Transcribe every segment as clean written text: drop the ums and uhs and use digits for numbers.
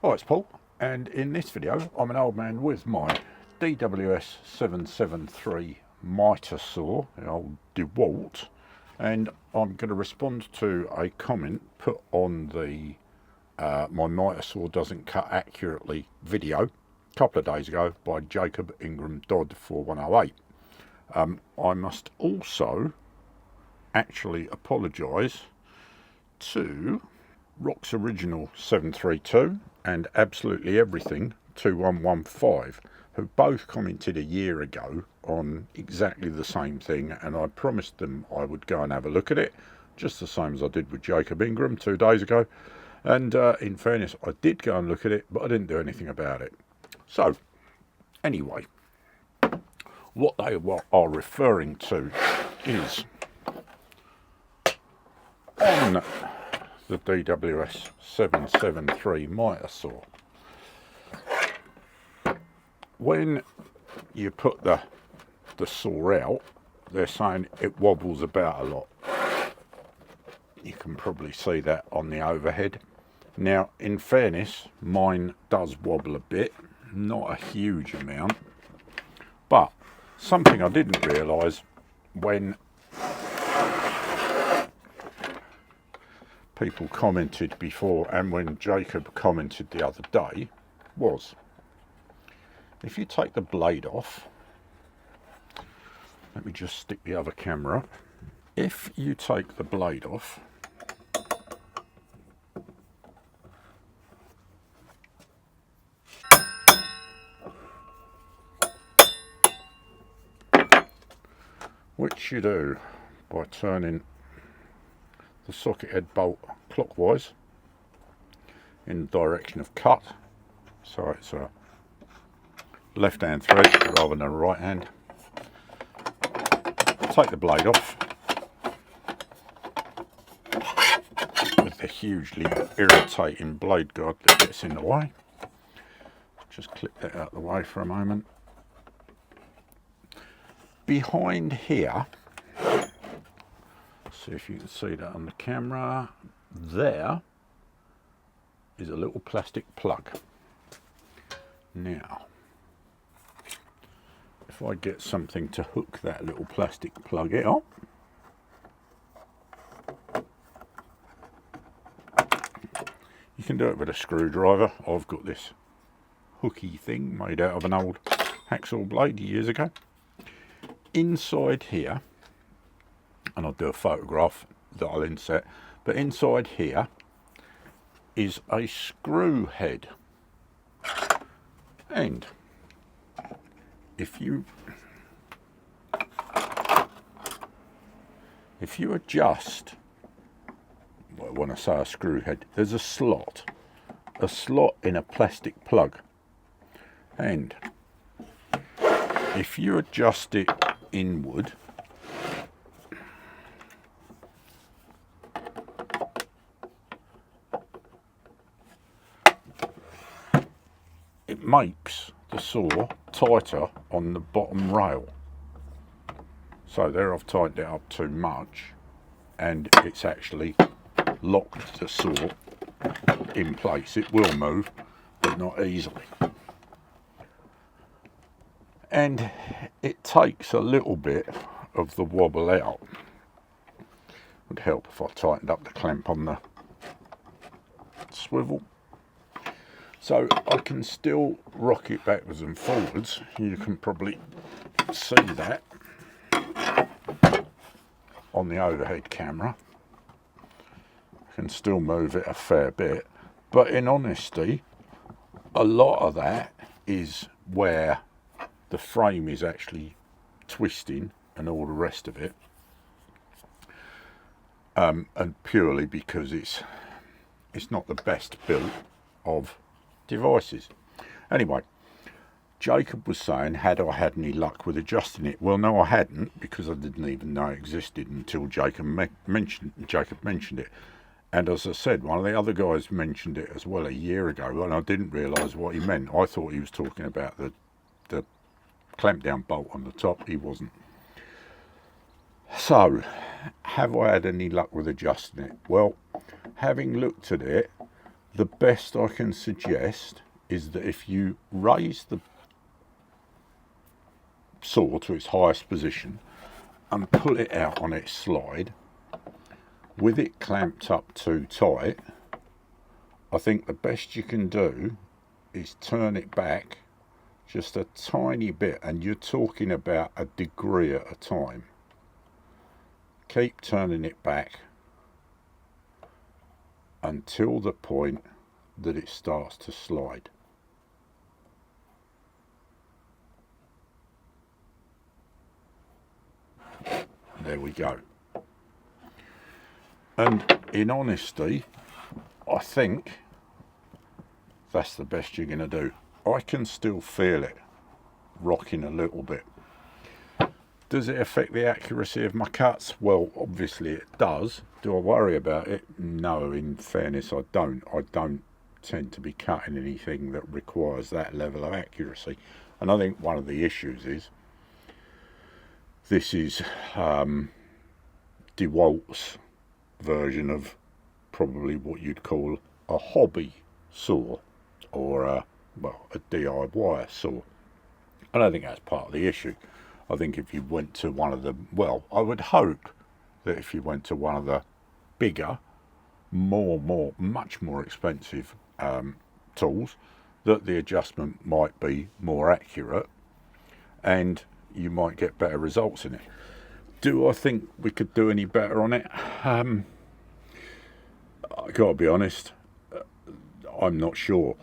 Hi, it's Paul, and in this video I'm an old man with my DWS773 Mitre saw, the old DeWalt, and I'm going to respond to a comment put on the my mitre saw doesn't cut accurately video a couple of days ago by Jacob Ingram Dodd 4108. I must also actually apologise to Rock's Original 732 and Absolutely Everything 2115, who both commented a year ago on exactly the same thing, and I promised them I would go and have a look at it, just the same as I did with Jacob Ingram 2 days ago. And in fairness, I did go and look at it, but I didn't do anything about it. So anyway, what they are referring to is on the DWS773 Mitre saw, when you put the saw out, they're saying it wobbles about a lot. You can probably see that on the overhead. Now, in fairness, mine does wobble a bit, not a huge amount, but something I didn't realise when people commented before and when Jacob commented the other day was, if you take the blade off, let me just stick the other camera up. If you take the blade off, which you do by turning the socket head bolt clockwise in the direction of cut, so it's a left hand thread rather than a right hand. Take the blade off with the hugely irritating blade guard that gets in the way. Just clip that out of the way for a moment. Behind here, see if you can see that on the camera, there is a little plastic plug. Now, if I get something to hook that little plastic plug out, you can do it with a screwdriver. I've got this hooky thing made out of an old hacksaw blade years ago. Inside here, and I'll do a photograph that I'll insert, but inside here is a screw head, and if you adjust, well, when I say a screw head, there's a slot in a plastic plug, and if you adjust it inward, it makes the saw tighter on the bottom rail. So there I've tightened it up too much and it's actually locked the saw in place. It will move, but not easily. And it takes a little bit of the wobble out. Would help if I tightened up the clamp on the swivel. So I can still rock it backwards and forwards. You can probably see that on the overhead camera. I can still move it a fair bit, but in honesty, a lot of that is where the frame is actually twisting and all the rest of it, and purely because it's not the best built of devices. Anyway, Jacob was saying, had I had any luck with adjusting it? Well, no, I hadn't, because I didn't even know it existed until Jacob mentioned it. And as I said, one of the other guys mentioned it as well a year ago, and I didn't realise what he meant. I thought he was talking about the clamp down bolt on the top. He wasn't. So, have I had any luck with adjusting it? Well, having looked at it, the best I can suggest is that if you raise the saw to its highest position and pull it out on its slide, with it clamped up too tight, I think the best you can do is turn it back just a tiny bit, and you're talking about a degree at a time. Keep turning it back until the point that it starts to slide. There we go. And in honesty, I think that's the best you're going to do. I can still feel it rocking a little bit. Does it affect the accuracy of my cuts? Well, obviously it does. Do I worry about it? No, in fairness, I don't. I don't tend to be cutting anything that requires that level of accuracy. And I think one of the issues is this is DeWalt's version of probably what you'd call a hobby saw, or a DIY saw. I don't think that's part of the issue. I think if you went to one of the, well, I would hope that if you went to one of the bigger, much more expensive tools, that the adjustment might be more accurate and you might get better results in it. Do I think we could do any better on it? I gotta be honest, I'm not sure.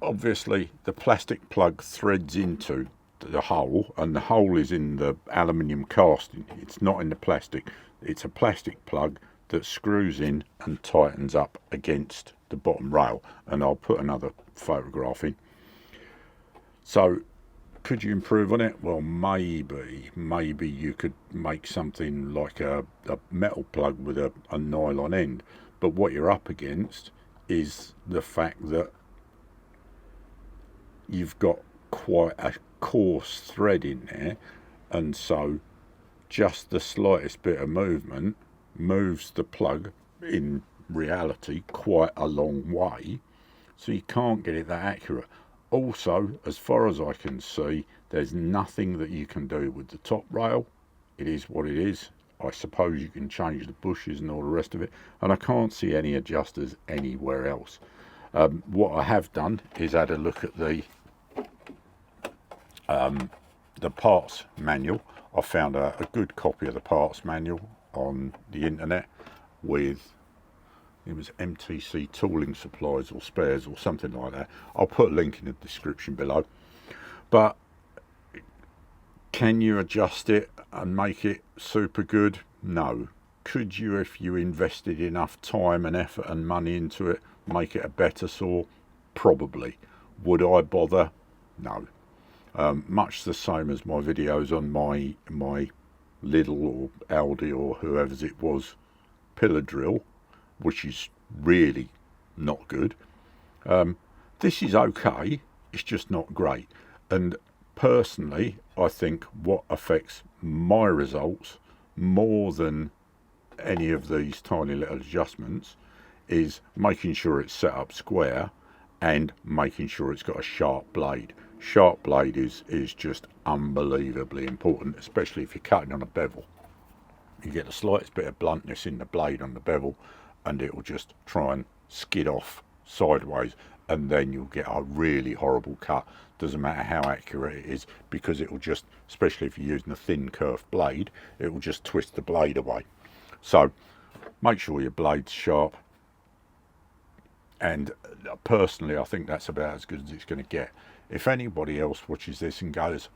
Obviously the plastic plug threads into the hole, and the hole is in the aluminium casting. It's not in the plastic. It's a plastic plug that screws in and tightens up against the bottom rail, and I'll put another photograph in. So could you improve on it? Well, maybe you could make something like a metal plug with a nylon end, but what you're up against is the fact that you've got quite a coarse thread in there, and so just the slightest bit of movement moves the plug in reality quite a long way, so you can't get it that accurate. Also, as far as I can see, there's nothing that you can do with the top rail. It is what it is. I suppose you can change the bushes and all the rest of it, and I can't see any adjusters anywhere else. What I have done is had a look at the parts manual. I found a good copy of the parts manual on the internet with, it was MTC tooling supplies or spares or something like that. I'll put a link in the description below. But can you adjust it and make it super good? No. Could you, if you invested enough time and effort and money into it, make it a better saw? Probably. Would I bother? No. Much the same as my videos on my Lidl or Aldi or whoever's it was pillar drill, which is really not good. This is okay, it's just not great. And personally, I think what affects my results more than any of these tiny little adjustments is making sure it's set up square and making sure it's got a sharp blade. Sharp blade is just unbelievably important, especially if you're cutting on a bevel. You get the slightest bit of bluntness in the blade on the bevel and it will just try and skid off sideways, and then you'll get a really horrible cut. Doesn't matter how accurate it is, because it will just, especially if you're using a thin curved blade, it will just twist the blade away. So make sure your blade's sharp, and personally I think that's about as good as it's going to get. If anybody else watches this and goes,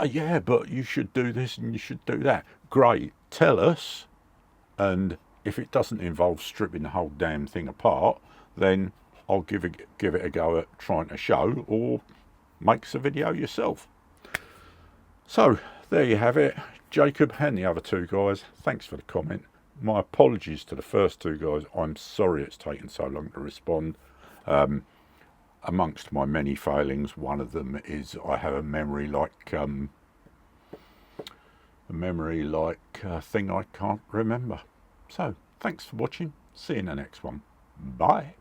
yeah, but you should do this and you should do that, great, tell us. And if it doesn't involve stripping the whole damn thing apart, then I'll give it a go at trying to show, or makes a video yourself. So there you have it. Jacob and the other two guys, thanks for the comment. My apologies to the first two guys. I'm sorry it's taken so long to respond. Amongst my many failings, one of them is I have a memory like thing I can't remember. So thanks for watching. See you in the next one. Bye.